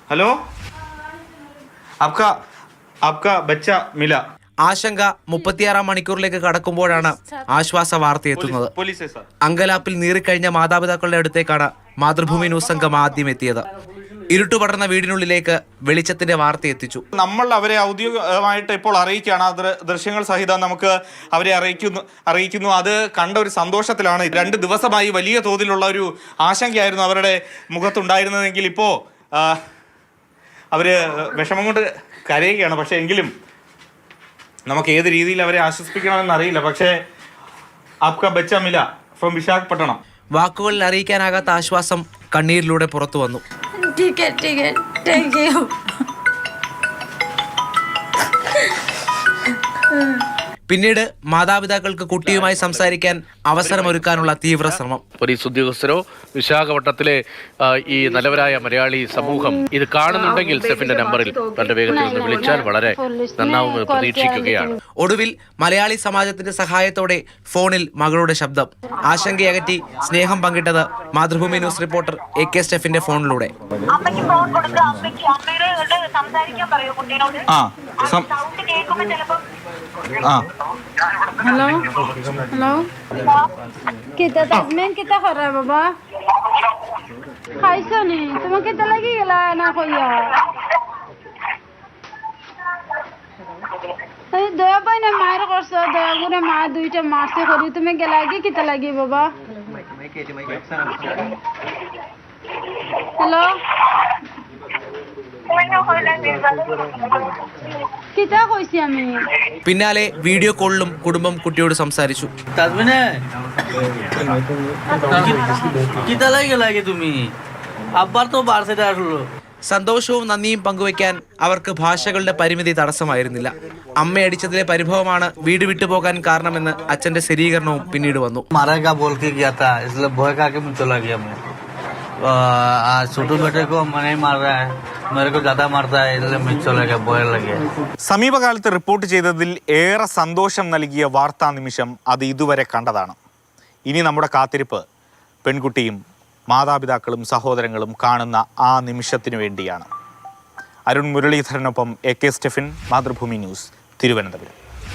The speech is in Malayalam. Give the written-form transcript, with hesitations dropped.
हेलो आपका बच्चा मिला. ആശങ്ക 36 മണിക്കൂറിലേക്ക് കടക്കുമ്പോഴാണ് ആശ്വാസ വാർത്തയെത്തുന്നത്. അങ്കലാപ്പിൽ നീറിക്കഴിഞ്ഞ മാതാപിതാക്കളുടെ അടുത്തേക്കാണ് മാതൃഭൂമി ന്യൂസ് സംഘം ആദ്യം എത്തിയത്. ഇരുട്ടു പടർന്ന വീടിനുള്ളിലേക്ക് വെളിച്ചത്തിന്റെ വാർത്ത എത്തിച്ചു. നമ്മൾ അവരെ ഔദ്യോഗികമായിട്ട് ഇപ്പോൾ അറിയിക്കുകയാണ്. ദൃശ്യങ്ങൾ സഹിതം നമുക്ക് അവരെ അറിയിക്കുന്നു. അത് കണ്ട ഒരു സന്തോഷത്തിലാണ്. 2 ദിവസമായി വലിയ തോതിലുള്ള ഒരു ആശങ്കയായിരുന്നു അവരുടെ മുഖത്തുണ്ടായിരുന്നതെങ്കിൽ ഇപ്പോൾ അവര് വിഷമം കൊണ്ട് കരയുകയാണ്. പക്ഷെ എങ്കിലും നമുക്ക് ഏത് രീതിയിൽ അവരെ ആശ്വസിപ്പിക്കണമെന്ന് അറിയില്ല. പക്ഷേ ആപ്കാ ബച്ചാ മില ഫ്രം വിശാഖപട്ടണം. വാക്കുകളിൽ അറിയിക്കാനാകാത്ത ആശ്വാസം കണ്ണീരിലൂടെ പുറത്തു വന്നു. പിന്നീട് മാതാപിതാക്കൾക്ക് കുട്ടിയുമായി സംസാരിക്കാൻ അവസരമൊരുക്കാനുള്ള തീവ്ര ശ്രമം. പോലീസ് ഉദ്യോഗസ്ഥരോ വിശാഖപട്ടണത്തിലെ ഈ നല്ലവരായ മലയാളി സമൂഹം ഇത് കാണുന്നുണ്ടെങ്കിൽ സ്റ്റെഫിന്റെ നമ്പറിൽ തന്റെ വേഗത്തിൽ നിന്ന് വിളിച്ചാൽ വളരെ നന്നാവുമെന്ന് പ്രതീക്ഷിക്കുകയാണ്. ഒടുവിൽ മലയാളി സമാജത്തിന്റെ സഹായത്തോടെ ഫോണിൽ മകളുടെ ശബ്ദം. ആശങ്കയകറ്റി സ്നേഹം പങ്കിട്ടത് മാതൃഭൂമി ന്യൂസ് റിപ്പോർട്ടർ AK സ്റ്റെഫിന്റെ ഫോണിലൂടെ. हेलो हेलो कितना ताजमेन कितना कर रहा है बाबा खाइছো নি তোমার কিতা লাগি গেলা না কইয়া এই দয়া পাই না মায়ের করছো দয়া করে মা দুইটা মারছে করি তুমি গেলা কি কিতা লাগি বাবা হ্যালো പിന്നാലെ വീഡിയോ കോളിലും കുടുംബം കുട്ടിയോട് സംസാരിച്ചു. സന്തോഷവും നന്ദിയും പങ്കുവയ്ക്കാൻ അവർക്ക് ഭാഷകളുടെ പരിമിതി തടസ്സമായിരുന്നില്ല. അമ്മയടിച്ചതിലെ പരിഭവമാണ് വീട് വിട്ടുപോകാൻ കാരണമെന്ന് അച്ഛന്റെ സ്ഥിരീകരണവും പിന്നീട് വന്നു. छोटू बेटे को नहीं मार रहा है, मेरे को ज्यादा मारता है, इसलिए मैं चले गया बोल लगे. സമീപകാലത്ത് റിപ്പോർട്ട് ചെയ്തതിൽ ഏറെ സന്തോഷം നൽകിയ വാർത്താ നിമിഷം അത് ഇതുവരെ കണ്ടതാണ്. ഇനി നമ്മുടെ കാത്തിരിപ്പ് പെൺകുട്ടിയും മാതാപിതാക്കളും സഹോദരങ്ങളും കാണുന്ന ആ നിമിഷത്തിനു വേണ്ടിയാണ്. അരുൺ മുരളീധരനൊപ്പം AK സ്റ്റെഫിൻ, മാതൃഭൂമി ന്യൂസ്, തിരുവനന്തപുരം.